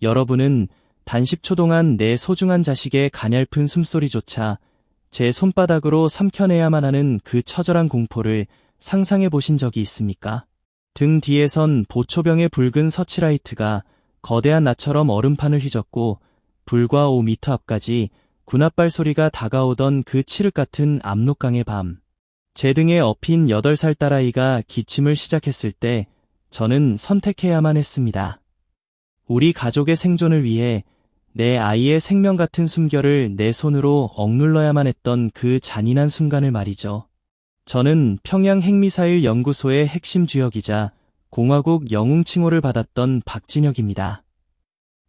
여러분은 단 10초 동안 내 소중한 자식의 가냘픈 숨소리조차 제 손바닥으로 삼켜내야만 하는 그 처절한 공포를 상상해 보신 적이 있습니까? 등 뒤에선 보초병의 붉은 서치라이트가 거대한 나처럼 얼음판을 휘젓고 불과 5m 앞까지 군합발 소리가 다가오던 그 칠흑 같은 압록강의 밤. 제 등에 업힌 8살 딸아이가 기침을 시작했을 때 저는 선택해야만 했습니다. 우리 가족의 생존을 위해 내 아이의 생명 같은 숨결을 내 손으로 억눌러야만 했던 그 잔인한 순간을 말이죠. 저는 평양 핵미사일 연구소의 핵심 주역이자 공화국 영웅 칭호를 받았던 박진혁입니다.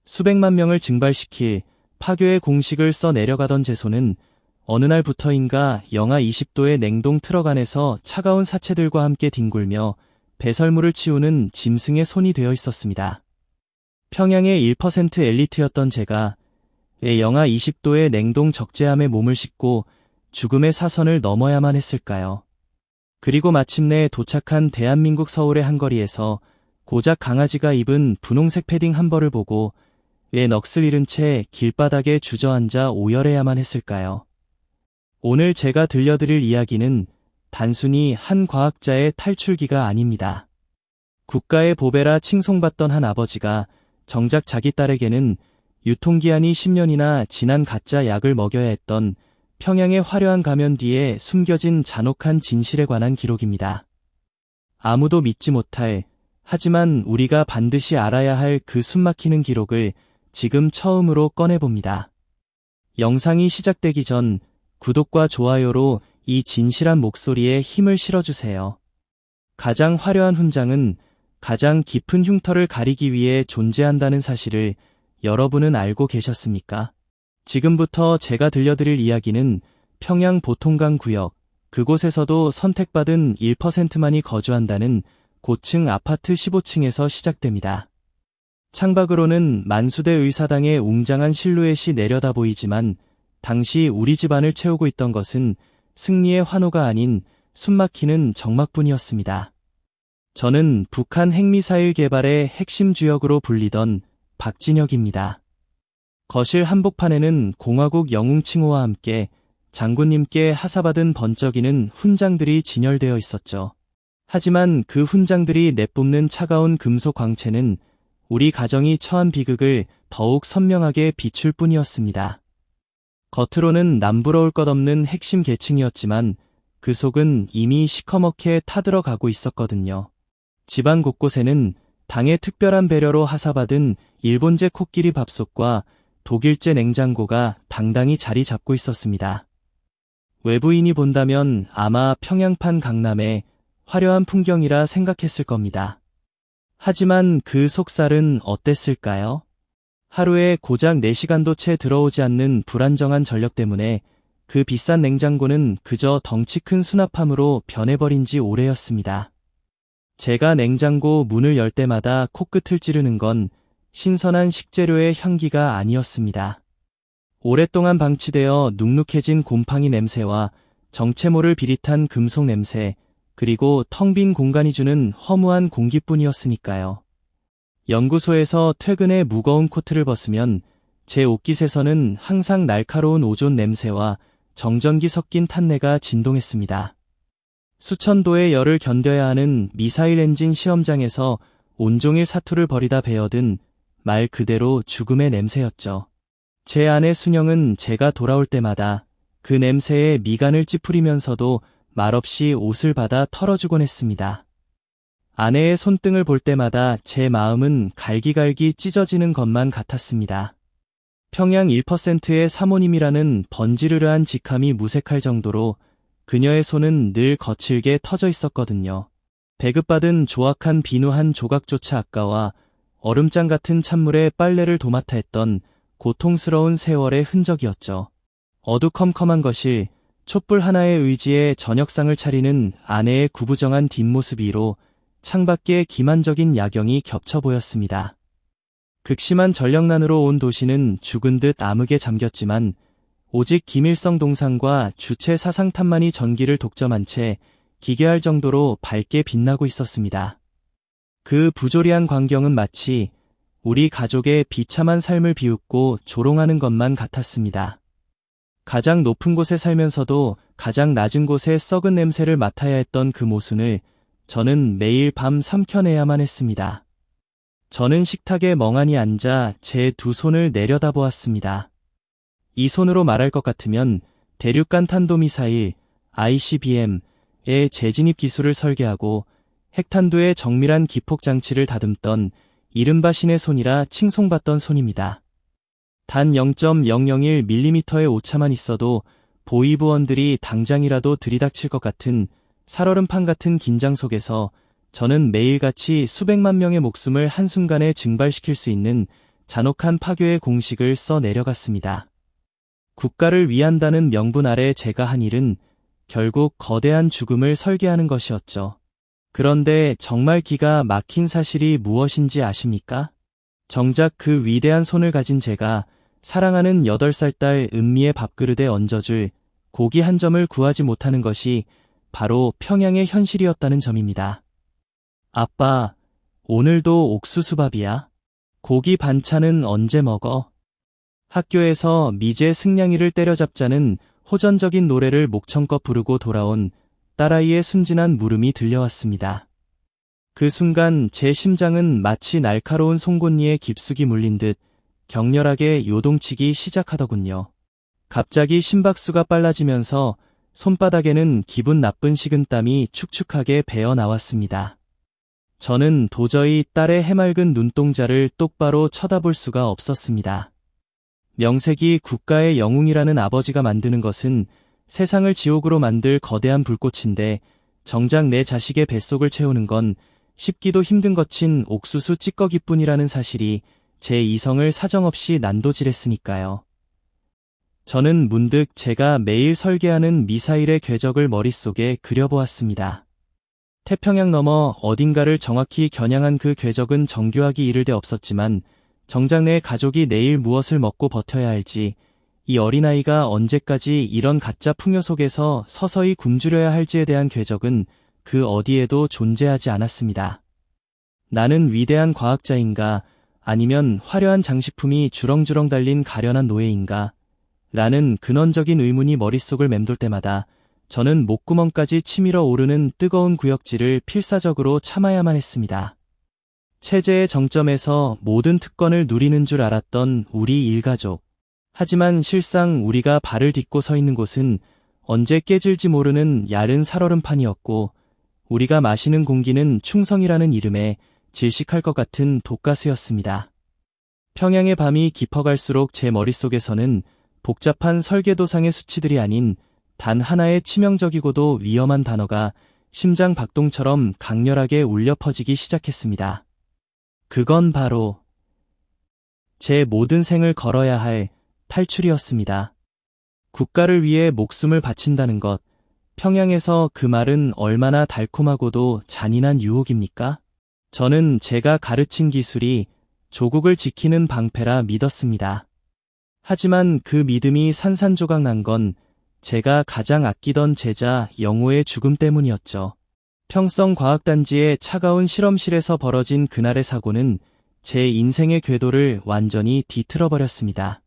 수백만 명을 증발시킬 파괴의 공식을 써 내려가던 제 손은 어느 날부터인가 영하 20도의 냉동 트럭 안에서 차가운 사체들과 함께 뒹굴며 배설물을 치우는 짐승의 손이 되어 있었습니다. 평양의 1% 엘리트였던 제가 왜 영하 20도의 냉동 적재함에 몸을 싣고 죽음의 사선을 넘어야만 했을까요? 그리고 마침내 도착한 대한민국 서울의 한거리에서 고작 강아지가 입은 분홍색 패딩 한 벌을 보고 왜 넋을 잃은 채 길바닥에 주저앉아 오열해야만 했을까요? 오늘 제가 들려드릴 이야기는 단순히 한 과학자의 탈출기가 아닙니다. 국가의 보배라 칭송받던 한 아버지가 정작 자기 딸에게는 유통기한이 10년이나 지난 가짜 약을 먹여야 했던 평양의 화려한 가면 뒤에 숨겨진 잔혹한 진실에 관한 기록입니다. 아무도 믿지 못할, 하지만 우리가 반드시 알아야 할 그 숨막히는 기록을 지금 처음으로 꺼내봅니다. 영상이 시작되기 전 구독과 좋아요로 이 진실한 목소리에 힘을 실어주세요. 가장 화려한 훈장은 가장 깊은 흉터를 가리기 위해 존재한다는 사실을 여러분은 알고 계셨습니까? 지금부터 제가 들려드릴 이야기는 평양 보통강 구역, 그곳에서도 선택받은 1%만이 거주한다는 고층 아파트 15층에서 시작됩니다. 창밖으로는 만수대 의사당의 웅장한 실루엣이 내려다 보이지만 당시 우리 집안을 채우고 있던 것은 승리의 환호가 아닌 숨막히는 적막뿐이었습니다. 저는 북한 핵미사일 개발의 핵심 주역으로 불리던 박진혁입니다. 거실 한복판에는 공화국 영웅 칭호와 함께 장군님께 하사받은 번쩍이는 훈장들이 진열되어 있었죠. 하지만 그 훈장들이 내뿜는 차가운 금속 광채는 우리 가정이 처한 비극을 더욱 선명하게 비출 뿐이었습니다. 겉으로는 남부러울 것 없는 핵심 계층이었지만 그 속은 이미 시커멓게 타들어가고 있었거든요. 집안 곳곳에는 당의 특별한 배려로 하사받은 일본제 코끼리 밥솥과 독일제 냉장고가 당당히 자리 잡고 있었습니다. 외부인이 본다면 아마 평양판 강남의 화려한 풍경이라 생각했을 겁니다. 하지만 그 속살은 어땠을까요? 하루에 고작 4시간도 채 들어오지 않는 불안정한 전력 때문에 그 비싼 냉장고는 그저 덩치 큰 수납함으로 변해버린 지 오래였습니다. 제가 냉장고 문을 열 때마다 코끝을 찌르는 건 신선한 식재료의 향기가 아니었습니다. 오랫동안 방치되어 눅눅해진 곰팡이 냄새와 정체모를 비릿한 금속 냄새, 그리고 텅 빈 공간이 주는 허무한 공기뿐이었으니까요. 연구소에서 퇴근에 무거운 코트를 벗으면 제 옷깃에서는 항상 날카로운 오존 냄새와 정전기 섞인 탄내가 진동했습니다. 수천 도의 열을 견뎌야 하는 미사일 엔진 시험장에서 온종일 사투를 벌이다 배어든 말 그대로 죽음의 냄새였죠. 제 아내 순영은 제가 돌아올 때마다 그 냄새에 미간을 찌푸리면서도 말없이 옷을 받아 털어주곤 했습니다. 아내의 손등을 볼 때마다 제 마음은 갈기갈기 찢어지는 것만 같았습니다. 평양 1%의 사모님이라는 번지르르한 직함이 무색할 정도로 그녀의 손은 늘 거칠게 터져 있었거든요. 배급받은 조악한 비누 한 조각조차 아까워 얼음장 같은 찬물에 빨래를 도맡아 했던 고통스러운 세월의 흔적이었죠. 어두컴컴한 거실, 촛불 하나의 의지에 저녁상을 차리는 아내의 구부정한 뒷모습 위로 창밖에 기만적인 야경이 겹쳐 보였습니다. 극심한 전력난으로 온 도시는 죽은 듯 암흑에 잠겼지만 오직 김일성 동상과 주체 사상탑만이 전기를 독점한 채 기괴할 정도로 밝게 빛나고 있었습니다. 그 부조리한 광경은 마치 우리 가족의 비참한 삶을 비웃고 조롱하는 것만 같았습니다. 가장 높은 곳에 살면서도 가장 낮은 곳의 썩은 냄새를 맡아야 했던 그 모순을 저는 매일 밤 삼켜내야만 했습니다. 저는 식탁에 멍하니 앉아 제 두 손을 내려다보았습니다. 이 손으로 말할 것 같으면 대륙간 탄도미사일 ICBM의 재진입 기술을 설계하고 핵탄두의 정밀한 기폭 장치를 다듬던 이른바 신의 손이라 칭송받던 손입니다. 단 0.001mm의 오차만 있어도 보위부원들이 당장이라도 들이닥칠 것 같은 살얼음판 같은 긴장 속에서 저는 매일같이 수백만 명의 목숨을 한순간에 증발시킬 수 있는 잔혹한 파괴의 공식을 써 내려갔습니다. 국가를 위한다는 명분 아래 제가 한 일은 결국 거대한 죽음을 설계하는 것이었죠. 그런데 정말 기가 막힌 사실이 무엇인지 아십니까? 정작 그 위대한 손을 가진 제가 사랑하는 8살 딸 은미의 밥그릇에 얹어줄 고기 한 점을 구하지 못하는 것이 바로 평양의 현실이었다는 점입니다. 아빠, 오늘도 옥수수밥이야? 고기 반찬은 언제 먹어? 학교에서 미제 승냥이를 때려잡자는 호전적인 노래를 목청껏 부르고 돌아온 딸아이의 순진한 물음이 들려왔습니다. 그 순간 제 심장은 마치 날카로운 송곳니에 깊숙이 물린 듯 격렬하게 요동치기 시작하더군요. 갑자기 심박수가 빨라지면서 손바닥에는 기분 나쁜 식은땀이 축축하게 배어 나왔습니다. 저는 도저히 딸의 해맑은 눈동자를 똑바로 쳐다볼 수가 없었습니다. 명색이 국가의 영웅이라는 아버지가 만드는 것은 세상을 지옥으로 만들 거대한 불꽃인데 정작 내 자식의 뱃속을 채우는 건 씹기도 힘든 거친 옥수수 찌꺼기뿐이라는 사실이 제 이성을 사정없이 난도질했으니까요. 저는 문득 제가 매일 설계하는 미사일의 궤적을 머릿속에 그려보았습니다. 태평양 너머 어딘가를 정확히 겨냥한 그 궤적은 정교하기 이를 데 없었지만 정작 내 가족이 내일 무엇을 먹고 버텨야 할지, 이 어린아이가 언제까지 이런 가짜 풍요 속에서 서서히 굶주려야 할지에 대한 궤적은 그 어디에도 존재하지 않았습니다. 나는 위대한 과학자인가, 아니면 화려한 장식품이 주렁주렁 달린 가련한 노예인가? 라는 근원적인 의문이 머릿속을 맴돌 때마다 저는 목구멍까지 치밀어 오르는 뜨거운 구역질을 필사적으로 참아야만 했습니다. 체제의 정점에서 모든 특권을 누리는 줄 알았던 우리 일가족. 하지만 실상 우리가 발을 딛고 서 있는 곳은 언제 깨질지 모르는 얇은 살얼음판이었고, 우리가 마시는 공기는 충성이라는 이름에 질식할 것 같은 독가스였습니다. 평양의 밤이 깊어갈수록 제 머릿속에서는 복잡한 설계도상의 수치들이 아닌 단 하나의 치명적이고도 위험한 단어가 심장 박동처럼 강렬하게 울려 퍼지기 시작했습니다. 그건 바로 제 모든 생을 걸어야 할 탈출이었습니다. 국가를 위해 목숨을 바친다는 것, 평양에서 그 말은 얼마나 달콤하고도 잔인한 유혹입니까? 저는 제가 가르친 기술이 조국을 지키는 방패라 믿었습니다. 하지만 그 믿음이 산산조각 난 건 제가 가장 아끼던 제자 영호의 죽음 때문이었죠. 평성과학단지의 차가운 실험실에서 벌어진 그날의 사고는 제 인생의 궤도를 완전히 뒤틀어버렸습니다.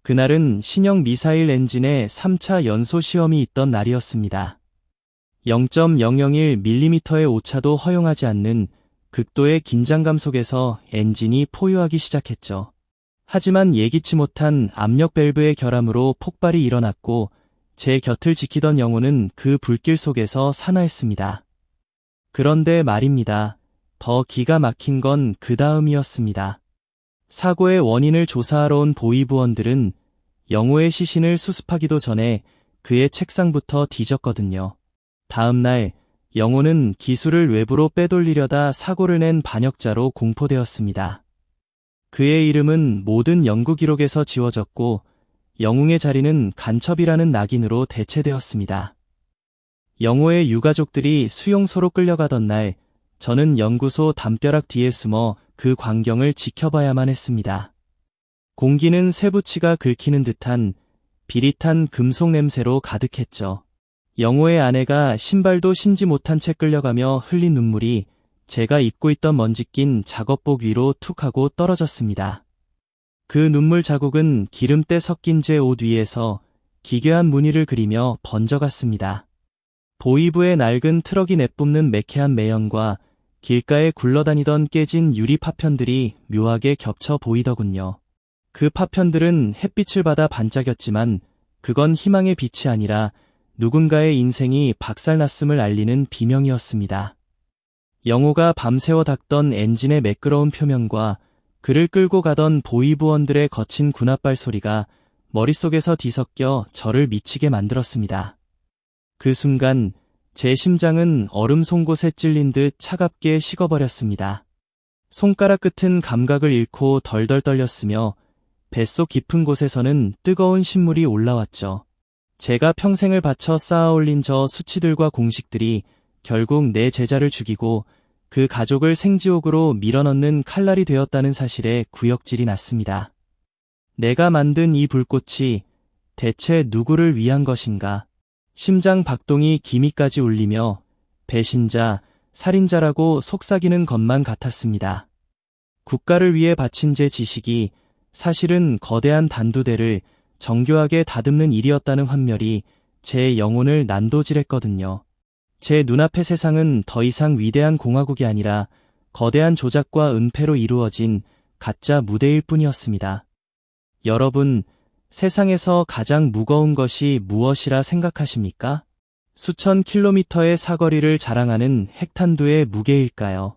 그날은 신형 미사일 엔진의 3차 연소 시험이 있던 날이었습니다. 0.001mm의 오차도 허용하지 않는 극도의 긴장감 속에서 엔진이 포유하기 시작했죠. 하지만 예기치 못한 압력 밸브의 결함으로 폭발이 일어났고 제 곁을 지키던 영호는 그 불길 속에서 산화했습니다. 그런데 말입니다. 더 기가 막힌 건 그 다음이었습니다. 사고의 원인을 조사하러 온 보위부원들은 영호의 시신을 수습하기도 전에 그의 책상부터 뒤졌거든요. 다음 날 영호는 기술을 외부로 빼돌리려다 사고를 낸 반역자로 공포되었습니다. 그의 이름은 모든 연구 기록에서 지워졌고 영웅의 자리는 간첩이라는 낙인으로 대체되었습니다. 영호의 유가족들이 수용소로 끌려가던 날 저는 연구소 담벼락 뒤에 숨어 그 광경을 지켜봐야만 했습니다. 공기는 쇠붙이가 긁히는 듯한 비릿한 금속 냄새로 가득했죠. 영호의 아내가 신발도 신지 못한 채 끌려가며 흘린 눈물이 제가 입고 있던 먼지 낀 작업복 위로 툭 하고 떨어졌습니다. 그 눈물 자국은 기름때 섞인 제 옷 위에서 기괴한 무늬를 그리며 번져갔습니다. 보이부의 낡은 트럭이 내뿜는 매캐한 매연과 길가에 굴러다니던 깨진 유리 파편들이 묘하게 겹쳐 보이더군요. 그 파편들은 햇빛을 받아 반짝였지만 그건 희망의 빛이 아니라 누군가의 인생이 박살났음을 알리는 비명이었습니다. 영호가 밤새워 닦던 엔진의 매끄러운 표면과 그를 끌고 가던 보이부원들의 거친 군홧발 소리가 머릿속에서 뒤섞여 저를 미치게 만들었습니다. 그 순간 제 심장은 얼음 송곳에 찔린 듯 차갑게 식어버렸습니다. 손가락 끝은 감각을 잃고 덜덜 떨렸으며 뱃속 깊은 곳에서는 뜨거운 신물이 올라왔죠. 제가 평생을 바쳐 쌓아올린 저 수치들과 공식들이 결국 내 제자를 죽이고 그 가족을 생지옥으로 밀어넣는 칼날이 되었다는 사실에 구역질이 났습니다. 내가 만든 이 불꽃이 대체 누구를 위한 것인가? 심장 박동이 기미까지 울리며 배신자, 살인자라고 속삭이는 것만 같았습니다. 국가를 위해 바친 제 지식이 사실은 거대한 단두대를 정교하게 다듬는 일이었다는 환멸이 제 영혼을 난도질했거든요. 제 눈앞의 세상은 더 이상 위대한 공화국이 아니라 거대한 조작과 은폐로 이루어진 가짜 무대일 뿐이었습니다. 여러분, 세상에서 가장 무거운 것이 무엇이라 생각하십니까? 수천 킬로미터의 사거리를 자랑하는 핵탄두의 무게일까요?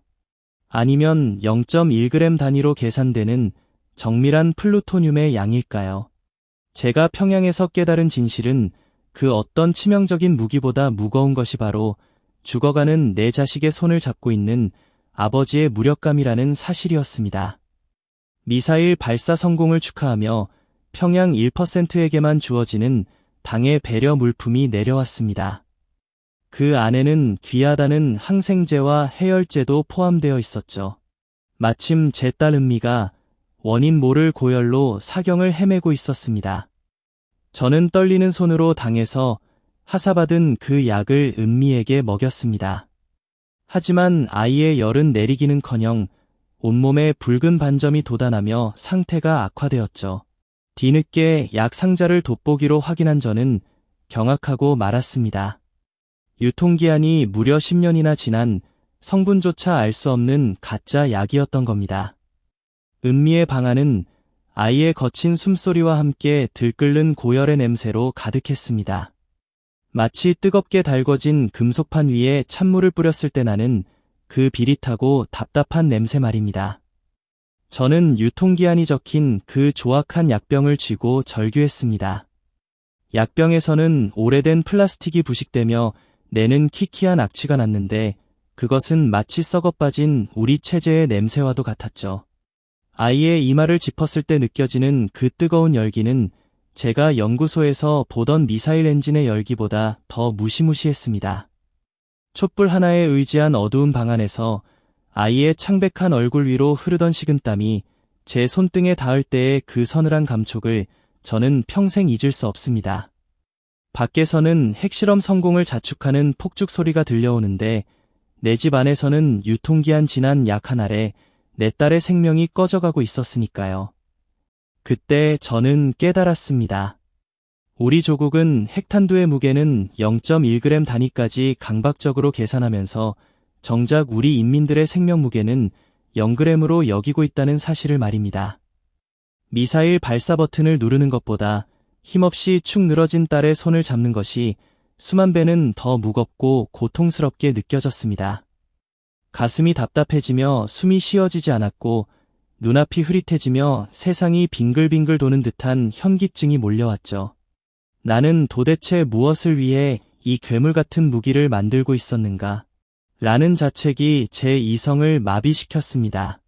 아니면 0.1g 단위로 계산되는 정밀한 플루토늄의 양일까요? 제가 평양에서 깨달은 진실은 그 어떤 치명적인 무기보다 무거운 것이 바로 죽어가는 내 자식의 손을 잡고 있는 아버지의 무력감이라는 사실이었습니다. 미사일 발사 성공을 축하하며 평양 1%에게만 주어지는 당의 배려 물품이 내려왔습니다. 그 안에는 귀하다는 항생제와 해열제도 포함되어 있었죠. 마침 제 딸 은미가 원인 모를 고열로 사경을 헤매고 있었습니다. 저는 떨리는 손으로 당에서 하사받은 그 약을 은미에게 먹였습니다. 하지만 아이의 열은 내리기는커녕 온몸에 붉은 반점이 돋아나며 상태가 악화되었죠. 뒤늦게 약 상자를 돋보기로 확인한 저는 경악하고 말았습니다. 유통기한이 무려 10년이나 지난 성분조차 알 수 없는 가짜 약이었던 겁니다. 은미의 방 안은 아이의 거친 숨소리와 함께 들끓는 고열의 냄새로 가득했습니다. 마치 뜨겁게 달궈진 금속판 위에 찬물을 뿌렸을 때 나는 그 비릿하고 답답한 냄새 말입니다. 저는 유통기한이 적힌 그 조악한 약병을 쥐고 절규했습니다. 약병에서는 오래된 플라스틱이 부식되며 내는 키키한 악취가 났는데 그것은 마치 썩어빠진 우리 체제의 냄새와도 같았죠. 아이의 이마를 짚었을 때 느껴지는 그 뜨거운 열기는 제가 연구소에서 보던 미사일 엔진의 열기보다 더 무시무시했습니다. 촛불 하나에 의지한 어두운 방 안에서 아이의 창백한 얼굴 위로 흐르던 식은땀이 제 손등에 닿을 때의 그 서늘한 감촉을 저는 평생 잊을 수 없습니다. 밖에서는 핵실험 성공을 자축하는 폭죽 소리가 들려오는데 내 집 안에서는 유통기한 지난 약 한 알에 내 딸의 생명이 꺼져가고 있었으니까요. 그때 저는 깨달았습니다. 우리 조국은 핵탄두의 무게는 0.1g 단위까지 강박적으로 계산하면서 정작 우리 인민들의 생명 무게는 0g으로 여기고 있다는 사실을 말입니다. 미사일 발사 버튼을 누르는 것보다 힘없이 축 늘어진 딸의 손을 잡는 것이 수만 배는 더 무겁고 고통스럽게 느껴졌습니다. 가슴이 답답해지며 숨이 쉬어지지 않았고 눈앞이 흐릿해지며 세상이 빙글빙글 도는 듯한 현기증이 몰려왔죠. 나는 도대체 무엇을 위해 이 괴물 같은 무기를 만들고 있었는가? 라는 자책이 제 이성을 마비시켰습니다.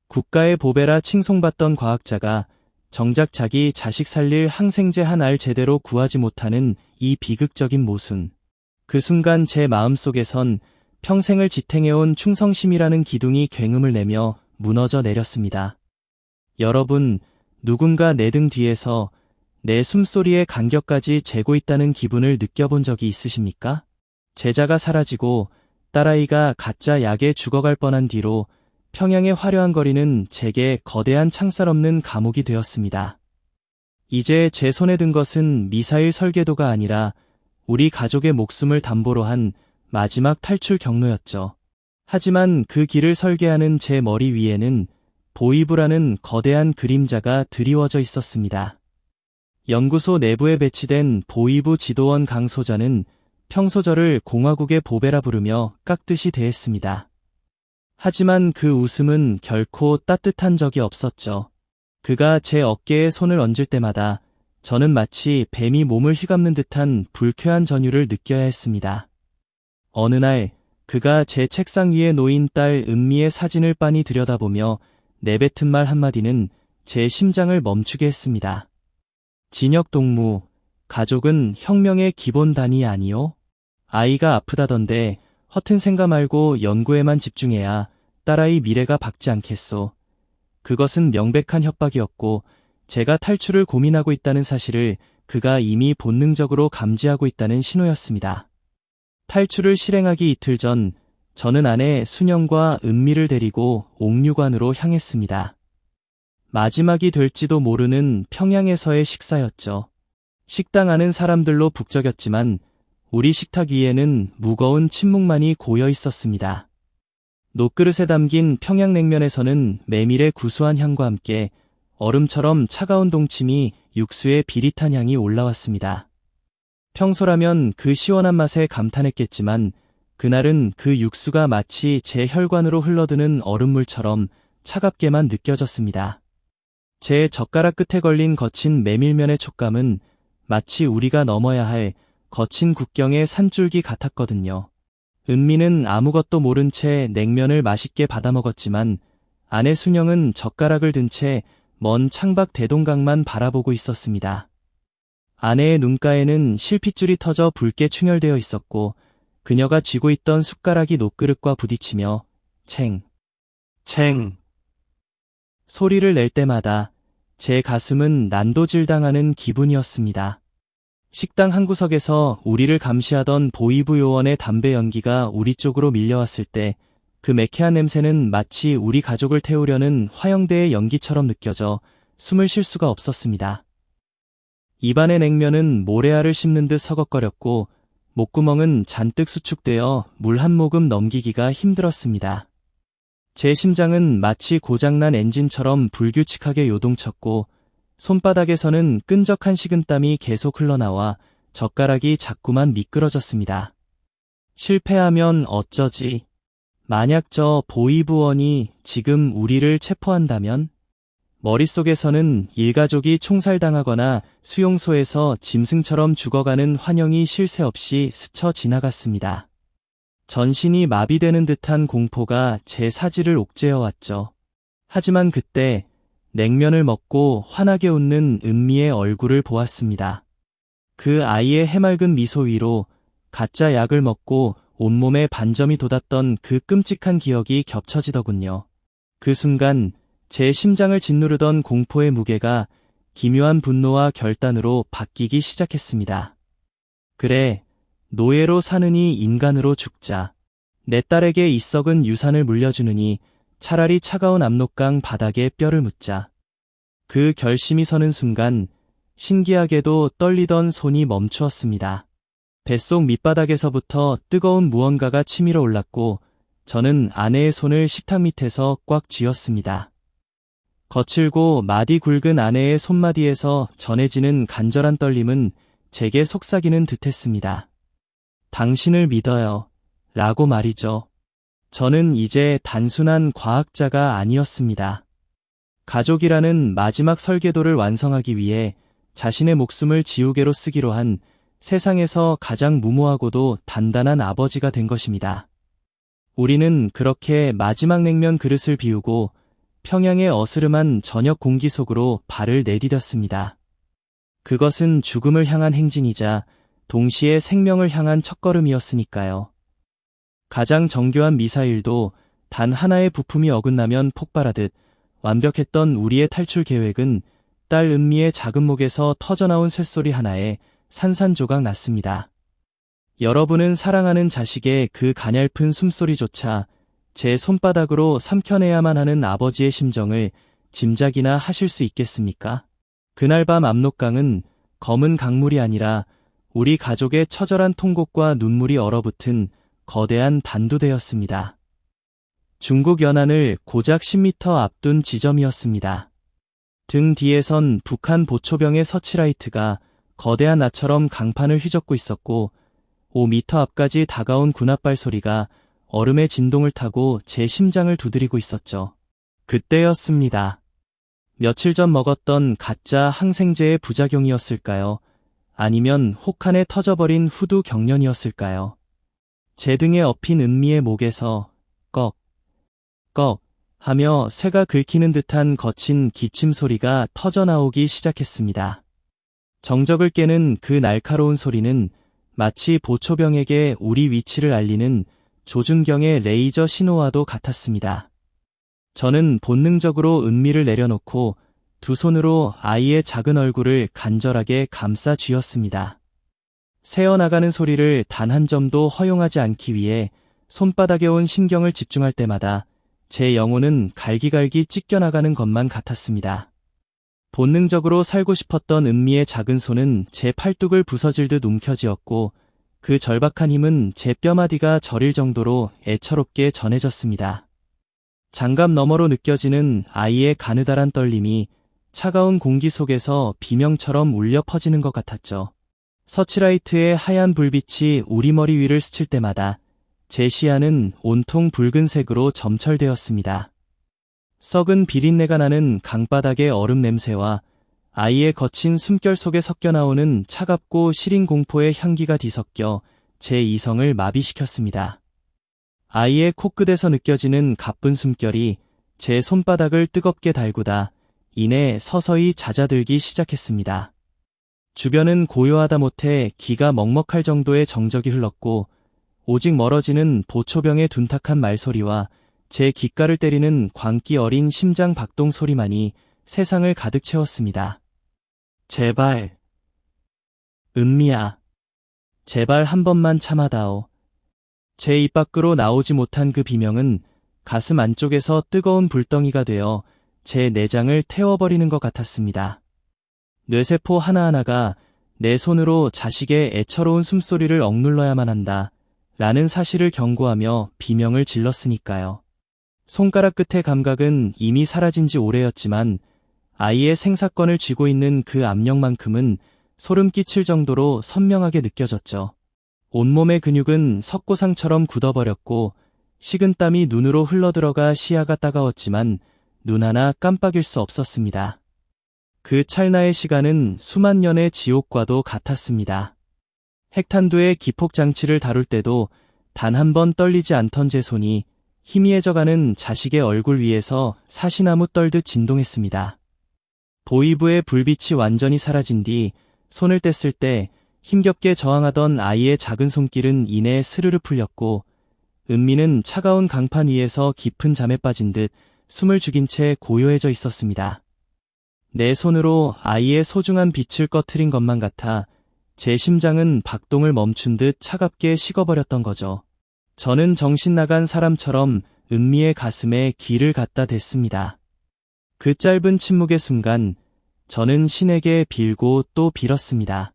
국가의 보배라 칭송받던 과학자가 정작 자기 자식 살릴 항생제 한 알 제대로 구하지 못하는 이 비극적인 모순. 그 순간 제 마음속에선 평생을 지탱해온 충성심이라는 기둥이 굉음을 내며 무너져 내렸습니다. 여러분, 누군가 내 등 뒤에서 내 숨소리의 간격까지 재고 있다는 기분을 느껴본 적이 있으십니까? 제자가 사라지고 딸아이가 가짜 약에 죽어갈 뻔한 뒤로 평양의 화려한 거리는 제게 거대한 창살 없는 감옥이 되었습니다. 이제 제 손에 든 것은 미사일 설계도가 아니라 우리 가족의 목숨을 담보로 한 마지막 탈출 경로였죠. 하지만 그 길을 설계하는 제 머리 위에는 보이부라는 거대한 그림자가 드리워져 있었습니다. 연구소 내부에 배치된 보이부 지도원 강소자는 평소 저를 공화국의 보배라 부르며 깍듯이 대했습니다. 하지만 그 웃음은 결코 따뜻한 적이 없었죠. 그가 제 어깨에 손을 얹을 때마다 저는 마치 뱀이 몸을 휘감는 듯한 불쾌한 전율을 느껴야 했습니다. 어느 날 그가 제 책상 위에 놓인 딸 은미의 사진을 빤히 들여다보며 내뱉은 말 한마디는 제 심장을 멈추게 했습니다. 진역 동무, 가족은 혁명의 기본 단위 아니요? 아이가 아프다던데 허튼 생각 말고 연구에만 집중해야 딸아이 미래가 밝지 않겠소. 그것은 명백한 협박이었고 제가 탈출을 고민하고 있다는 사실을 그가 이미 본능적으로 감지하고 있다는 신호였습니다. 탈출을 실행하기 이틀 전 저는 아내 순영과 은미를 데리고 옥류관으로 향했습니다. 마지막이 될지도 모르는 평양에서의 식사였죠. 식당 안은 사람들로 북적였지만 우리 식탁 위에는 무거운 침묵만이 고여 있었습니다. 녹그릇에 담긴 평양냉면에서는 메밀의 구수한 향과 함께 얼음처럼 차가운 동침이 육수의 비릿한 향이 올라왔습니다. 평소라면 그 시원한 맛에 감탄했겠지만 그날은 그 육수가 마치 제 혈관으로 흘러드는 얼음물처럼 차갑게만 느껴졌습니다. 제 젓가락 끝에 걸린 거친 메밀면의 촉감은 마치 우리가 넘어야 할 거친 국경의 산줄기 같았거든요. 은미는 아무것도 모른 채 냉면을 맛있게 받아먹었지만 아내 순영은 젓가락을 든 채 먼 창밖 대동강만 바라보고 있었습니다. 아내의 눈가에는 실핏줄이 터져 붉게 충혈되어 있었고 그녀가 쥐고 있던 숟가락이 녹그릇과 부딪히며 챙, 챙 소리를 낼 때마다 제 가슴은 난도질당하는 기분이었습니다. 식당 한 구석에서 우리를 감시하던 보이부 요원의 담배 연기가 우리 쪽으로 밀려왔을 때 그 매캐한 냄새는 마치 우리 가족을 태우려는 화영대의 연기처럼 느껴져 숨을 쉴 수가 없었습니다. 입안의 냉면은 모래알을 씹는 듯 서걱거렸고 목구멍은 잔뜩 수축되어 물 한 모금 넘기기가 힘들었습니다. 제 심장은 마치 고장난 엔진처럼 불규칙하게 요동쳤고 손바닥에서는 끈적한 식은땀이 계속 흘러나와 젓가락이 자꾸만 미끄러졌습니다. 실패하면 어쩌지? 만약 저 보이부원이 지금 우리를 체포한다면? 머릿속에서는 일가족이 총살당하거나 수용소에서 짐승처럼 죽어가는 환영이 쉴 새 없이 스쳐 지나갔습니다. 전신이 마비되는 듯한 공포가 제 사지를 옥죄어왔죠. 하지만 그때 냉면을 먹고 환하게 웃는 은미의 얼굴을 보았습니다. 그 아이의 해맑은 미소 위로 가짜 약을 먹고 온몸에 반점이 돋았던 그 끔찍한 기억이 겹쳐지더군요. 그 순간 제 심장을 짓누르던 공포의 무게가 기묘한 분노와 결단으로 바뀌기 시작했습니다. 그래, 노예로 사느니 인간으로 죽자. 내 딸에게 이 썩은 유산을 물려주느니 차라리 차가운 압록강 바닥에 뼈를 묻자. 그 결심이 서는 순간 신기하게도 떨리던 손이 멈추었습니다. 뱃속 밑바닥에서부터 뜨거운 무언가가 치밀어 올랐고 저는 아내의 손을 식탁 밑에서 꽉 쥐었습니다. 거칠고 마디 굵은 아내의 손마디에서 전해지는 간절한 떨림은 제게 속삭이는 듯했습니다. 당신을 믿어요. 라고 말이죠. 저는 이제 단순한 과학자가 아니었습니다. 가족이라는 마지막 설계도를 완성하기 위해 자신의 목숨을 지우개로 쓰기로 한 세상에서 가장 무모하고도 단단한 아버지가 된 것입니다. 우리는 그렇게 마지막 냉면 그릇을 비우고 평양의 어스름한 저녁 공기 속으로 발을 내디뎠습니다. 그것은 죽음을 향한 행진이자 동시에 생명을 향한 첫걸음이었으니까요. 가장 정교한 미사일도 단 하나의 부품이 어긋나면 폭발하듯 완벽했던 우리의 탈출 계획은 딸 은미의 작은 목에서 터져나온 쇳소리 하나에 산산조각 났습니다. 여러분은 사랑하는 자식의 그 가냘픈 숨소리조차 제 손바닥으로 삼켜내야만 하는 아버지의 심정을 짐작이나 하실 수 있겠습니까? 그날 밤 압록강은 검은 강물이 아니라 우리 가족의 처절한 통곡과 눈물이 얼어붙은 거대한 단두대였습니다. 중국 연안을 고작 10m 앞둔 지점이었습니다. 등 뒤에선 북한 보초병의 서치라이트가 거대한 나처럼 강판을 휘젓고 있었고 5m 앞까지 다가온 군홧발 소리가 얼음의 진동을 타고 제 심장을 두드리고 있었죠. 그때였습니다. 며칠 전 먹었던 가짜 항생제의 부작용이었을까요? 아니면 혹한에 터져버린 후두 경련이었을까요? 제 등에 엎인 은미의 목에서 꺽, 꺽 하며 쇠가 긁히는 듯한 거친 기침 소리가 터져나오기 시작했습니다. 정적을 깨는 그 날카로운 소리는 마치 보초병에게 우리 위치를 알리는 조준경의 레이저 신호와도 같았습니다. 저는 본능적으로 은미를 내려놓고 두 손으로 아이의 작은 얼굴을 간절하게 감싸 쥐었습니다. 새어나가는 소리를 단 한 점도 허용하지 않기 위해 손바닥에 온 신경을 집중할 때마다 제 영혼은 갈기갈기 찢겨나가는 것만 같았습니다. 본능적으로 살고 싶었던 은미의 작은 손은 제 팔뚝을 부서질듯 움켜쥐었고 그 절박한 힘은 제 뼈마디가 저릴 정도로 애처롭게 전해졌습니다. 장갑 너머로 느껴지는 아이의 가느다란 떨림이 차가운 공기 속에서 비명처럼 울려 퍼지는 것 같았죠. 서치라이트의 하얀 불빛이 우리 머리 위를 스칠 때마다 제 시야는 온통 붉은색으로 점철되었습니다. 썩은 비린내가 나는 강바닥의 얼음 냄새와 아이의 거친 숨결 속에 섞여 나오는 차갑고 시린 공포의 향기가 뒤섞여 제 이성을 마비시켰습니다. 아이의 코끝에서 느껴지는 가쁜 숨결이 제 손바닥을 뜨겁게 달구다 이내 서서히 잦아들기 시작했습니다. 주변은 고요하다 못해 기가 먹먹할 정도의 정적이 흘렀고 오직 멀어지는 보초병의 둔탁한 말소리와 제 귓가를 때리는 광기 어린 심장 박동 소리만이 세상을 가득 채웠습니다. 제발, 은미야, 제발 한 번만 참아다오. 제 입 밖으로 나오지 못한 그 비명은 가슴 안쪽에서 뜨거운 불덩이가 되어 제 내장을 태워버리는 것 같았습니다. 뇌세포 하나하나가 내 손으로 자식의 애처로운 숨소리를 억눌러야만 한다 라는 사실을 경고하며 비명을 질렀으니까요. 손가락 끝의 감각은 이미 사라진 지 오래였지만 아이의 생사권을 쥐고 있는 그 압력만큼은 소름 끼칠 정도로 선명하게 느껴졌죠. 온몸의 근육은 석고상처럼 굳어버렸고 식은땀이 눈으로 흘러들어가 시야가 따가웠지만 눈 하나 깜빡일 수 없었습니다. 그 찰나의 시간은 수만 년의 지옥과도 같았습니다. 핵탄두의 기폭장치를 다룰 때도 단 한 번 떨리지 않던 제 손이 희미해져가는 자식의 얼굴 위에서 사시나무 떨듯 진동했습니다. 보이부의 불빛이 완전히 사라진 뒤 손을 뗐을 때 힘겹게 저항하던 아이의 작은 손길은 이내 스르르 풀렸고 은미는 차가운 강판 위에서 깊은 잠에 빠진 듯 숨을 죽인 채 고요해져 있었습니다. 내 손으로 아이의 소중한 빛을 꺼트린 것만 같아 제 심장은 박동을 멈춘 듯 차갑게 식어버렸던 거죠. 저는 정신 나간 사람처럼 은미의 가슴에 귀를 갖다 댔습니다. 그 짧은 침묵의 순간 저는 신에게 빌고 또 빌었습니다.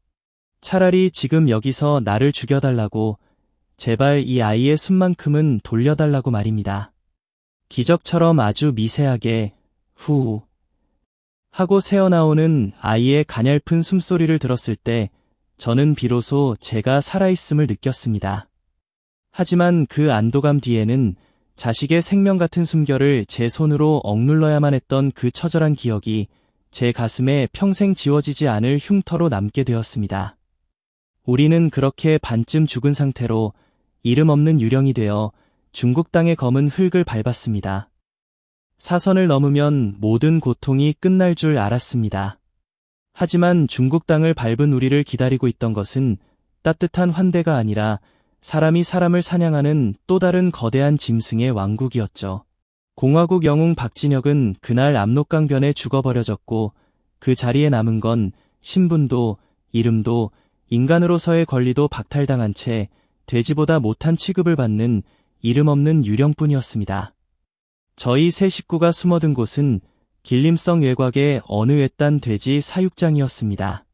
차라리 지금 여기서 나를 죽여달라고, 제발 이 아이의 숨만큼은 돌려달라고 말입니다. 기적처럼 아주 미세하게 후 하고 새어나오는 아이의 가냘픈 숨소리를 들었을 때 저는 비로소 제가 살아있음을 느꼈습니다. 하지만 그 안도감 뒤에는 자식의 생명 같은 숨결을 제 손으로 억눌러야만 했던 그 처절한 기억이 제 가슴에 평생 지워지지 않을 흉터로 남게 되었습니다. 우리는 그렇게 반쯤 죽은 상태로 이름 없는 유령이 되어 중국 땅의 검은 흙을 밟았습니다. 사선을 넘으면 모든 고통이 끝날 줄 알았습니다. 하지만 중국 땅을 밟은 우리를 기다리고 있던 것은 따뜻한 환대가 아니라 사람이 사람을 사냥하는 또 다른 거대한 짐승의 왕국이었죠. 공화국 영웅 박진혁은 그날 압록강변에 죽어버려졌고 그 자리에 남은 건 신분도 이름도 인간으로서의 권리도 박탈당한 채 돼지보다 못한 취급을 받는 이름 없는 유령뿐이었습니다. 저희 세 식구가 숨어든 곳은 길림성 외곽의 어느 외딴 돼지 사육장이었습니다.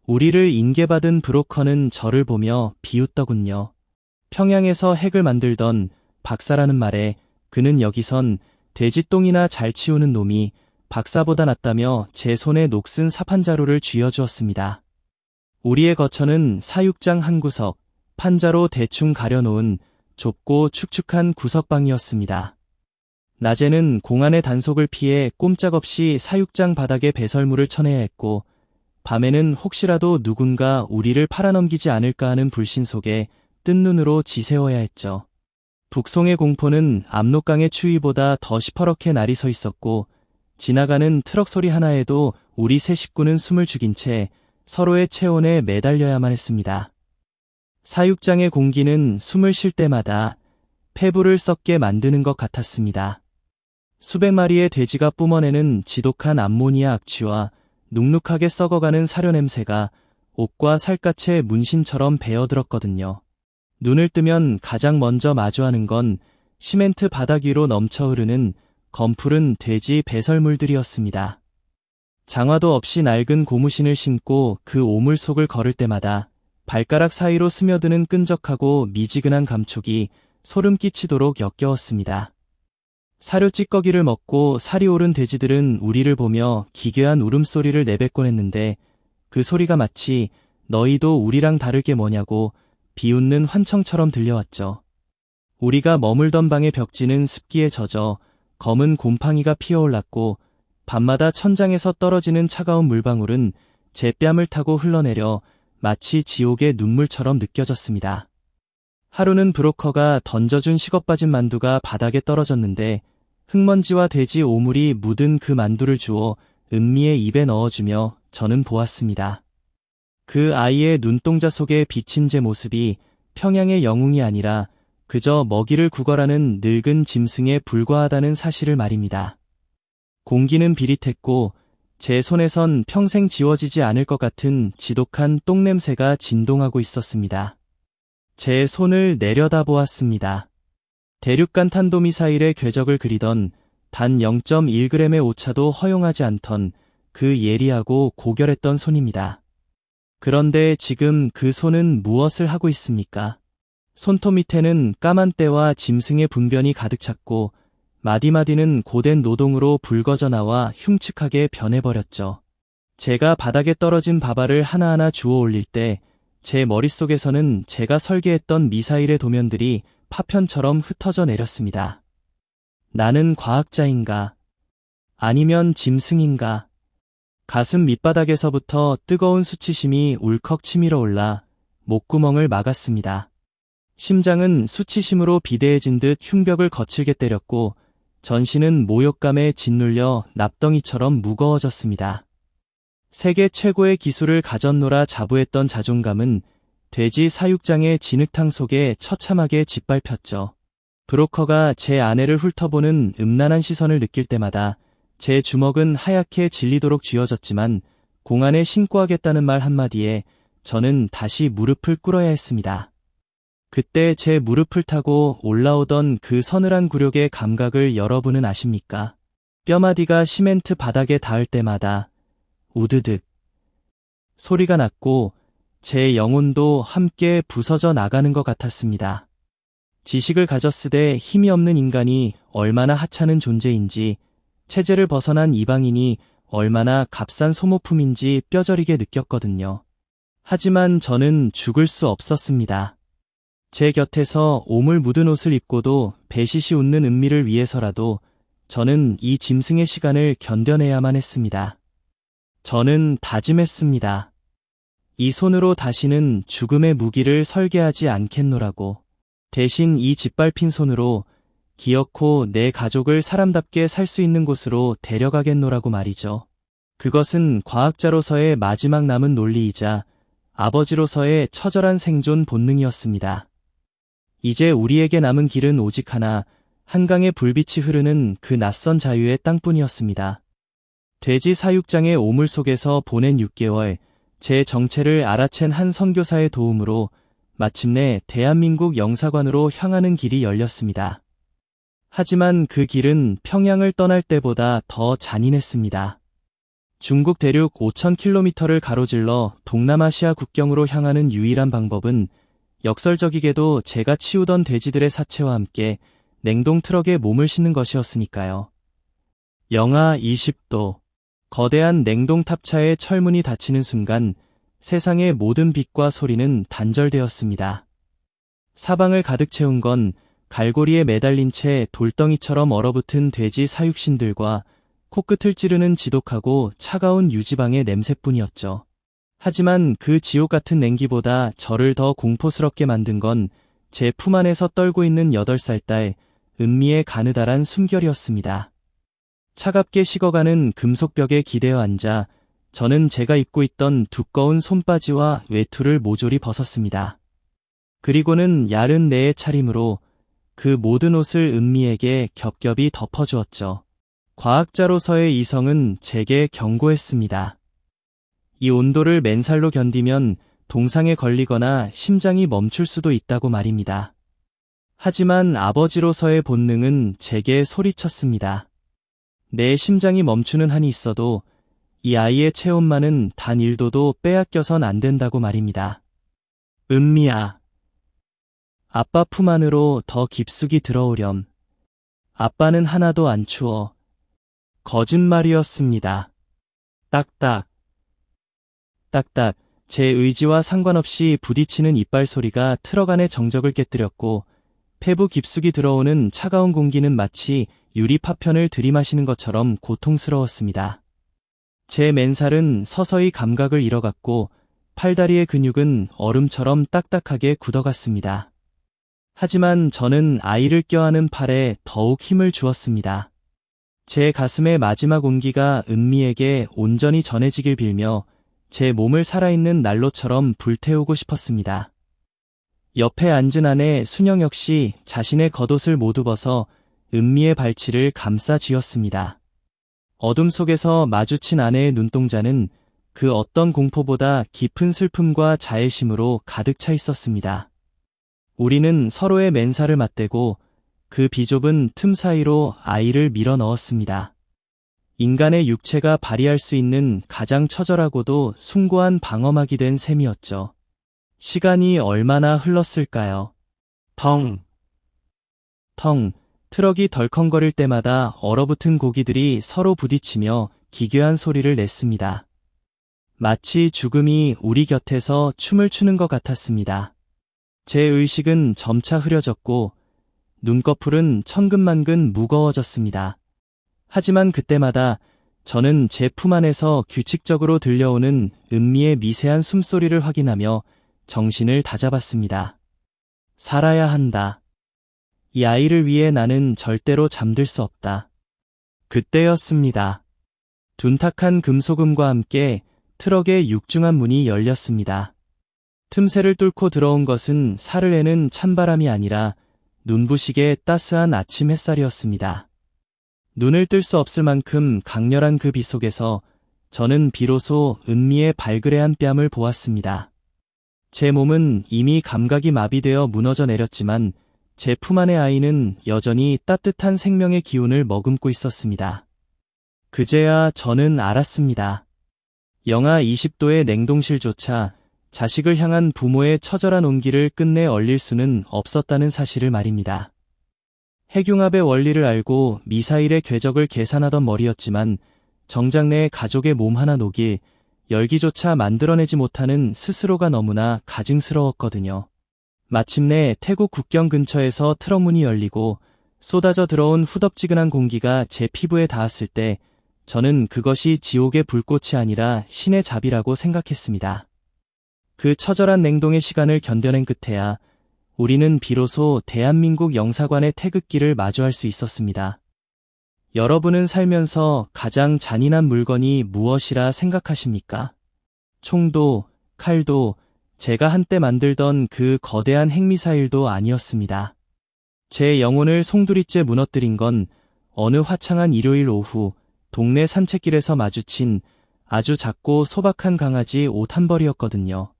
우리를 인계받은 브로커는 저를 보며 비웃더군요. 평양에서 핵을 만들던 박사라는 말에 그는 여기선 돼지똥이나 잘 치우는 놈이 박사보다 낫다며 제 손에 녹슨 사판자루를 쥐어주었습니다. 우리의 거처는 사육장 한 구석, 판자로 대충 가려놓은 좁고 축축한 구석방이었습니다. 낮에는 공안의 단속을 피해 꼼짝없이 사육장 바닥에 배설물을 쳐내야 했고, 밤에는 혹시라도 누군가 우리를 팔아넘기지 않을까 하는 불신 속에 뜬 눈으로 지새워야 했죠. 북송의 공포는 압록강의 추위보다 더 시퍼렇게 날이 서 있었고, 지나가는 트럭 소리 하나에도 우리 세 식구는 숨을 죽인 채 서로의 체온에 매달려야만 했습니다. 사육장의 공기는 숨을 쉴 때마다 폐부를 썩게 만드는 것 같았습니다. 수백 마리의 돼지가 뿜어내는 지독한 암모니아 악취와 눅눅하게 썩어가는 사료 냄새가 옷과 살갗에 문신처럼 배어들었거든요. 눈을 뜨면 가장 먼저 마주하는 건 시멘트 바닥 위로 넘쳐 흐르는 검푸른 돼지 배설물들이었습니다. 장화도 없이 낡은 고무신을 신고 그 오물 속을 걸을 때마다 발가락 사이로 스며드는 끈적하고 미지근한 감촉이 소름 끼치도록 역겨웠습니다. 사료 찌꺼기를 먹고 살이 오른 돼지들은 우리를 보며 기괴한 울음소리를 내뱉곤 했는데 그 소리가 마치 너희도 우리랑 다를 게 뭐냐고 비웃는 환청처럼 들려왔죠. 우리가 머물던 방의 벽지는 습기에 젖어 검은 곰팡이가 피어올랐고 밤마다 천장에서 떨어지는 차가운 물방울은 제 뺨을 타고 흘러내려 마치 지옥의 눈물처럼 느껴졌습니다. 하루는 브로커가 던져준 식어 빠진 만두가 바닥에 떨어졌는데 흙먼지와 돼지 오물이 묻은 그 만두를 주워 은미의 입에 넣어주며 저는 보았습니다. 그 아이의 눈동자 속에 비친 제 모습이 평양의 영웅이 아니라 그저 먹이를 구걸하는 늙은 짐승에 불과하다는 사실을 말입니다. 공기는 비릿했고 제 손에선 평생 지워지지 않을 것 같은 지독한 똥냄새가 진동하고 있었습니다. 제 손을 내려다보았습니다. 대륙간 탄도미사일의 궤적을 그리던 단 0.1g의 오차도 허용하지 않던 그 예리하고 고결했던 손입니다. 그런데 지금 그 손은 무엇을 하고 있습니까? 손톱 밑에는 까만 때와 짐승의 분변이 가득 찼고 마디마디는 고된 노동으로 붉어져 나와 흉측하게 변해버렸죠. 제가 바닥에 떨어진 밥알을 하나하나 주워 올릴 때 제 머릿속에서는 제가 설계했던 미사일의 도면들이 파편처럼 흩어져 내렸습니다. 나는 과학자인가? 아니면 짐승인가? 가슴 밑바닥에서부터 뜨거운 수치심이 울컥 치밀어 올라 목구멍을 막았습니다. 심장은 수치심으로 비대해진 듯 흉벽을 거칠게 때렸고 전신은 모욕감에 짓눌려 납덩이처럼 무거워졌습니다. 세계 최고의 기술을 가졌노라 자부했던 자존감은 돼지 사육장의 진흙탕 속에 처참하게 짓밟혔죠. 브로커가 제 아내를 훑어보는 음란한 시선을 느낄 때마다 제 주먹은 하얗게 질리도록 쥐어졌지만 공안에 신고하겠다는 말 한마디에 저는 다시 무릎을 꿇어야 했습니다. 그때 제 무릎을 타고 올라오던 그 서늘한 굴욕의 감각을 여러분은 아십니까? 뼈마디가 시멘트 바닥에 닿을 때마다 우드득 소리가 났고 제 영혼도 함께 부서져 나가는 것 같았습니다. 지식을 가졌으되 힘이 없는 인간이 얼마나 하찮은 존재인지, 체제를 벗어난 이방인이 얼마나 값싼 소모품인지 뼈저리게 느꼈거든요. 하지만 저는 죽을 수 없었습니다. 제 곁에서 오물 묻은 옷을 입고도 배시시 웃는 은미를 위해서라도 저는 이 짐승의 시간을 견뎌내야만 했습니다. 저는 다짐했습니다. 이 손으로 다시는 죽음의 무기를 설계하지 않겠노라고. 대신 이 짓밟힌 손으로 기어코 내 가족을 사람답게 살 수 있는 곳으로 데려가겠노라고 말이죠. 그것은 과학자로서의 마지막 남은 논리이자 아버지로서의 처절한 생존 본능이었습니다. 이제 우리에게 남은 길은 오직 하나, 한강의 불빛이 흐르는 그 낯선 자유의 땅뿐이었습니다. 돼지 사육장의 오물 속에서 보낸 6개월, 제 정체를 알아챈 한 선교사의 도움으로 마침내 대한민국 영사관으로 향하는 길이 열렸습니다. 하지만 그 길은 평양을 떠날 때보다 더 잔인했습니다. 중국 대륙 5,000km를 가로질러 동남아시아 국경으로 향하는 유일한 방법은 역설적이게도 제가 치우던 돼지들의 사체와 함께 냉동 트럭에 몸을 싣는 것이었으니까요. 영하 20도. 거대한 냉동 탑차의 철문이 닫히는 순간 세상의 모든 빛과 소리는 단절되었습니다. 사방을 가득 채운 건 갈고리에 매달린 채 돌덩이처럼 얼어붙은 돼지 사육신들과 코끝을 찌르는 지독하고 차가운 유지방의 냄새뿐이었죠. 하지만 그 지옥 같은 냉기보다 저를 더 공포스럽게 만든 건 제 품 안에서 떨고 있는 8살 딸 은미의 가느다란 숨결이었습니다. 차갑게 식어가는 금속벽에 기대어 앉아 저는 제가 입고 있던 두꺼운 손바지와 외투를 모조리 벗었습니다. 그리고는 야른 내의 차림으로 그 모든 옷을 은미에게 겹겹이 덮어주었죠. 과학자로서의 이성은 제게 경고했습니다. 이 온도를 맨살로 견디면 동상에 걸리거나 심장이 멈출 수도 있다고 말입니다. 하지만 아버지로서의 본능은 제게 소리쳤습니다. 내 심장이 멈추는 한이 있어도 이 아이의 체온만은 단 1도도 빼앗겨선 안 된다고 말입니다. 은미야. 아빠 품 안으로 더 깊숙이 들어오렴. 아빠는 하나도 안 추워. 거짓말이었습니다. 딱딱. 딱딱. 제 의지와 상관없이 부딪히는 이빨 소리가 트럭 안의 정적을 깨뜨렸고 폐부 깊숙이 들어오는 차가운 공기는 마치 유리 파편을 들이마시는 것처럼 고통스러웠습니다. 제 맨살은 서서히 감각을 잃어갔고 팔다리의 근육은 얼음처럼 딱딱하게 굳어갔습니다. 하지만 저는 아이를 껴안은 팔에 더욱 힘을 주었습니다. 제 가슴의 마지막 온기가 은미에게 온전히 전해지길 빌며 제 몸을 살아있는 난로처럼 불태우고 싶었습니다. 옆에 앉은 아내 순영 역시 자신의 겉옷을 모두 벗어 은미의 발치를 감싸 쥐었습니다. 어둠 속에서 마주친 아내의 눈동자는 그 어떤 공포보다 깊은 슬픔과 자애심으로 가득 차 있었습니다. 우리는 서로의 맨살을 맞대고 그 비좁은 틈 사이로 아이를 밀어 넣었습니다. 인간의 육체가 발휘할 수 있는 가장 처절하고도 숭고한 방어막이 된 셈이었죠. 시간이 얼마나 흘렀을까요? 텅. 트럭이 덜컹거릴 때마다 얼어붙은 고기들이 서로 부딪히며 기괴한 소리를 냈습니다. 마치 죽음이 우리 곁에서 춤을 추는 것 같았습니다. 제 의식은 점차 흐려졌고 눈꺼풀은 천근만근 무거워졌습니다. 하지만 그때마다 저는 제 품 안에서 규칙적으로 들려오는 은미의 미세한 숨소리를 확인하며 정신을 다잡았습니다. 살아야 한다. 이 아이를 위해 나는 절대로 잠들 수 없다. 그때였습니다. 둔탁한 금소금과 함께 트럭의 육중한 문이 열렸습니다. 틈새를 뚫고 들어온 것은 살을 내는 찬바람이 아니라 눈부시게 따스한 아침 햇살이었습니다. 눈을 뜰 수 없을 만큼 강렬한 그 빛 속에서 저는 비로소 은미의 발그레한 뺨을 보았습니다. 제 몸은 이미 감각이 마비되어 무너져 내렸지만 제 품 안의 아이는 여전히 따뜻한 생명의 기운을 머금고 있었습니다. 그제야 저는 알았습니다. 영하 20도의 냉동실조차 자식을 향한 부모의 처절한 온기를 끝내 얼릴 수는 없었다는 사실을 말입니다. 핵융합의 원리를 알고 미사일의 궤적을 계산하던 머리였지만 정작 내 가족의 몸 하나 녹일 열기조차 만들어내지 못하는 스스로가 너무나 가증스러웠거든요. 마침내 태국 국경 근처에서 트럭 문이 열리고 쏟아져 들어온 후덥지근한 공기가 제 피부에 닿았을 때 저는 그것이 지옥의 불꽃이 아니라 신의 자비라고 생각했습니다. 그 처절한 냉동의 시간을 견뎌낸 끝에야 우리는 비로소 대한민국 영사관의 태극기를 마주할 수 있었습니다. 여러분은 살면서 가장 잔인한 물건이 무엇이라 생각하십니까? 총도, 칼도, 제가 한때 만들던 그 거대한 핵미사일도 아니었습니다. 제 영혼을 송두리째 무너뜨린 건 어느 화창한 일요일 오후 동네 산책길에서 마주친 아주 작고 소박한 강아지 옷 한 벌이었거든요.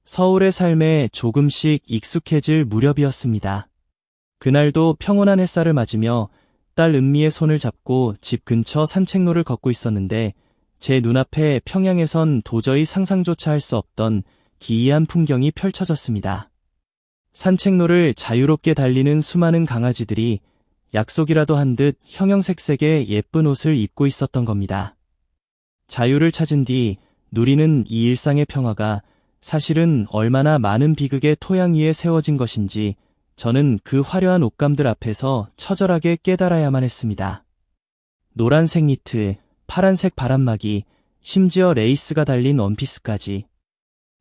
서울의 삶에 조금씩 익숙해질 무렵이었습니다. 그날도 평온한 햇살을 맞으며 딸 은미의 손을 잡고 집 근처 산책로를 걷고 있었는데 제 눈앞에 평양에선 도저히 상상조차 할 수 없던 기이한 풍경이 펼쳐졌습니다. 산책로를 자유롭게 달리는 수많은 강아지들이 약속이라도 한 듯 형형색색의 예쁜 옷을 입고 있었던 겁니다. 자유를 찾은 뒤 누리는 이 일상의 평화가 사실은 얼마나 많은 비극의 토양 위에 세워진 것인지 저는 그 화려한 옷감들 앞에서 처절하게 깨달아야만 했습니다. 노란색 니트, 파란색 바람막이, 심지어 레이스가 달린 원피스까지.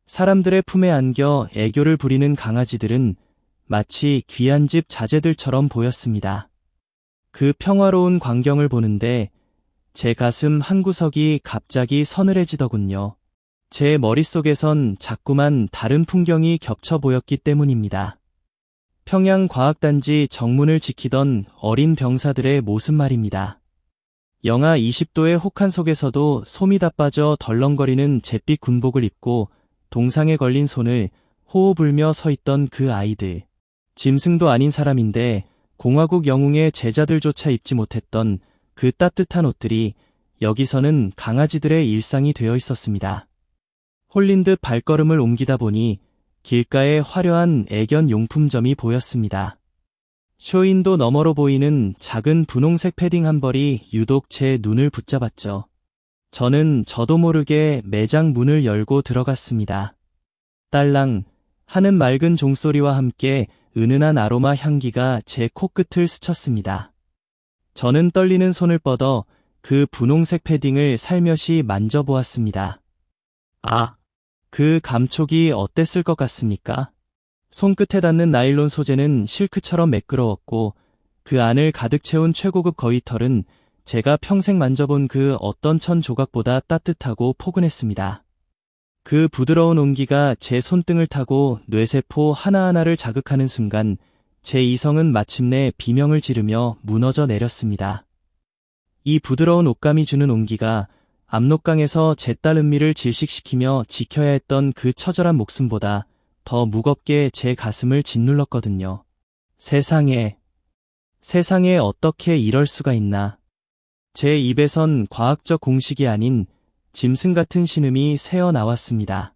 사람들의 품에 안겨 애교를 부리는 강아지들은 마치 귀한 집 자재들처럼 보였습니다. 그 평화로운 광경을 보는데 제 가슴 한구석이 갑자기 서늘해지더군요. 제 머릿속에선 자꾸만 다른 풍경이 겹쳐 보였기 때문입니다. 평양과학단지 정문을 지키던 어린 병사들의 모습 말입니다. 영하 20도의 혹한 속에서도 솜이 다 빠져 덜렁거리는 잿빛 군복을 입고 동상에 걸린 손을 호호 불며 서 있던 그 아이들. 짐승도 아닌 사람인데 공화국 영웅의 제자들조차 입지 못했던 그 따뜻한 옷들이 여기서는 강아지들의 일상이 되어 있었습니다. 홀린 듯 발걸음을 옮기다 보니 길가에 화려한 애견 용품점이 보였습니다. 쇼윈도 너머로 보이는 작은 분홍색 패딩 한 벌이 유독 제 눈을 붙잡았죠. 저는 저도 모르게 매장 문을 열고 들어갔습니다. 딸랑 하는 맑은 종소리와 함께 은은한 아로마 향기가 제 코끝을 스쳤습니다. 저는 떨리는 손을 뻗어 그 분홍색 패딩을 살며시 만져보았습니다. 아, 그 감촉이 어땠을 것 같습니까? 손끝에 닿는 나일론 소재는 실크처럼 매끄러웠고 그 안을 가득 채운 최고급 거위털은 제가 평생 만져본 그 어떤 천 조각보다 따뜻하고 포근했습니다. 그 부드러운 온기가 제 손등을 타고 뇌세포 하나하나를 자극하는 순간 제 이성은 마침내 비명을 지르며 무너져 내렸습니다. 이 부드러운 옷감이 주는 온기가 압록강에서 제 딸 은미를 질식시키며 지켜야 했던 그 처절한 목숨보다 더 무겁게 제 가슴을 짓눌렀거든요. 세상에 어떻게 이럴 수가 있나. 제 입에선 과학적 공식이 아닌 짐승 같은 신음이 새어나왔습니다.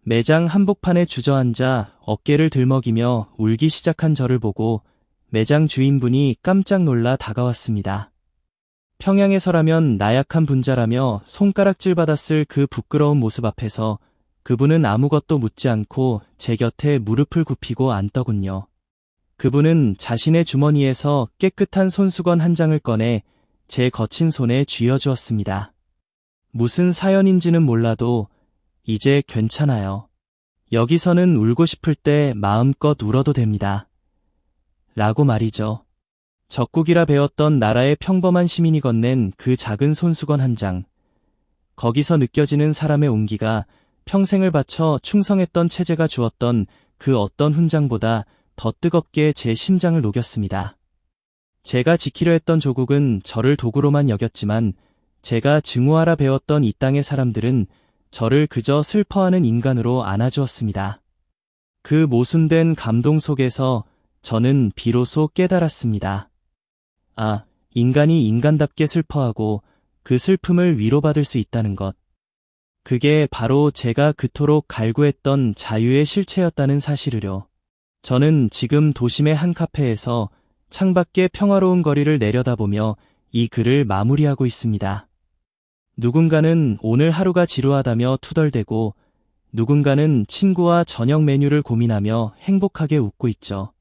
매장 한복판에 주저앉아 어깨를 들먹이며 울기 시작한 저를 보고 매장 주인분이 깜짝 놀라 다가왔습니다. 평양에서라면 나약한 분자라며 손가락질 받았을 그 부끄러운 모습 앞에서 그분은 아무것도 묻지 않고 제 곁에 무릎을 굽히고 앉더군요. 그분은 자신의 주머니에서 깨끗한 손수건 한 장을 꺼내 제 거친 손에 쥐어주었습니다. 무슨 사연인지는 몰라도 이제 괜찮아요. 여기서는 울고 싶을 때 마음껏 울어도 됩니다. 라고 말이죠. 적국이라 배웠던 나라의 평범한 시민이 건넨 그 작은 손수건 한 장. 거기서 느껴지는 사람의 온기가 평생을 바쳐 충성했던 체제가 주었던 그 어떤 훈장보다 더 뜨겁게 제 심장을 녹였습니다. 제가 지키려 했던 조국은 저를 도구로만 여겼지만 제가 증오하라 배웠던 이 땅의 사람들은 저를 그저 슬퍼하는 인간으로 안아주었습니다. 그 모순된 감동 속에서 저는 비로소 깨달았습니다. 아, 인간이 인간답게 슬퍼하고 그 슬픔을 위로받을 수 있다는 것. 그게 바로 제가 그토록 갈구했던 자유의 실체였다는 사실을요. 저는 지금 도심의 한 카페에서 창밖의 평화로운 거리를 내려다보며 이 글을 마무리하고 있습니다. 누군가는 오늘 하루가 지루하다며 투덜대고 누군가는 친구와 저녁 메뉴를 고민하며 행복하게 웃고 있죠.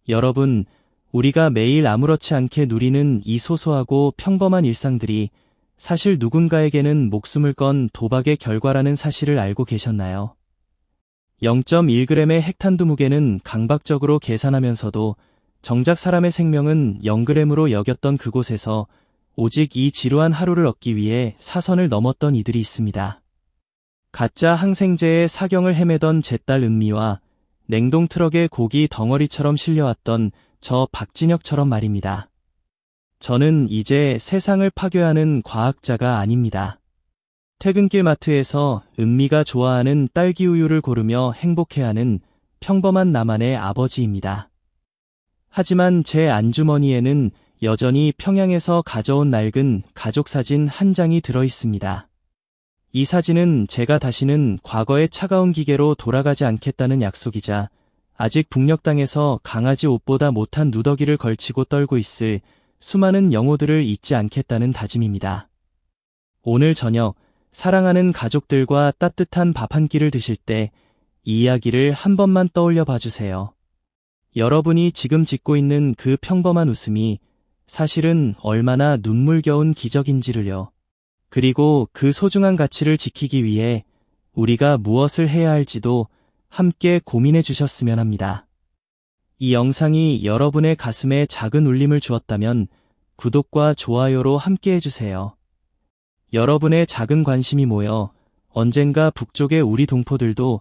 여러분, 우리가 매일 아무렇지 않게 누리는 이 소소하고 평범한 일상들이 사실 누군가에게는 목숨을 건 도박의 결과라는 사실을 알고 계셨나요? 0.1g의 핵탄두 무게는 강박적으로 계산하면서도 정작 사람의 생명은 0g으로 여겼던 그곳에서 오직 이 지루한 하루를 얻기 위해 사선을 넘었던 이들이 있습니다. 가짜 항생제의 사경을 헤매던 제 딸 은미와 냉동 트럭에 고기 덩어리처럼 실려왔던 저 박진혁처럼 말입니다. 저는 이제 세상을 파괴하는 과학자가 아닙니다. 퇴근길 마트에서 은미가 좋아하는 딸기 우유를 고르며 행복해하는 평범한 나만의 아버지입니다. 하지만 제 안주머니에는 여전히 평양에서 가져온 낡은 가족 사진 한 장이 들어 있습니다. 이 사진은 제가 다시는 과거의 차가운 기계로 돌아가지 않겠다는 약속이자 아직 북녘 땅에서 강아지 옷보다 못한 누더기를 걸치고 떨고 있을 수많은 영호들을 잊지 않겠다는 다짐입니다. 오늘 저녁 사랑하는 가족들과 따뜻한 밥 한 끼를 드실 때 이 이야기를 한 번만 떠올려 봐주세요. 여러분이 지금 짓고 있는 그 평범한 웃음이 사실은 얼마나 눈물겨운 기적인지를요. 그리고 그 소중한 가치를 지키기 위해 우리가 무엇을 해야 할지도 함께 고민해 주셨으면 합니다. 이 영상이 여러분의 가슴에 작은 울림을 주었다면 구독과 좋아요로 함께 해주세요. 여러분의 작은 관심이 모여 언젠가 북쪽의 우리 동포들도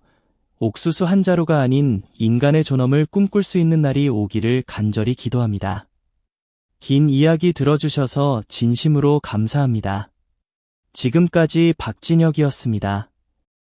옥수수 한 자루가 아닌 인간의 존엄을 꿈꿀 수 있는 날이 오기를 간절히 기도합니다. 긴 이야기 들어주셔서 진심으로 감사합니다. 지금까지 박진혁이었습니다.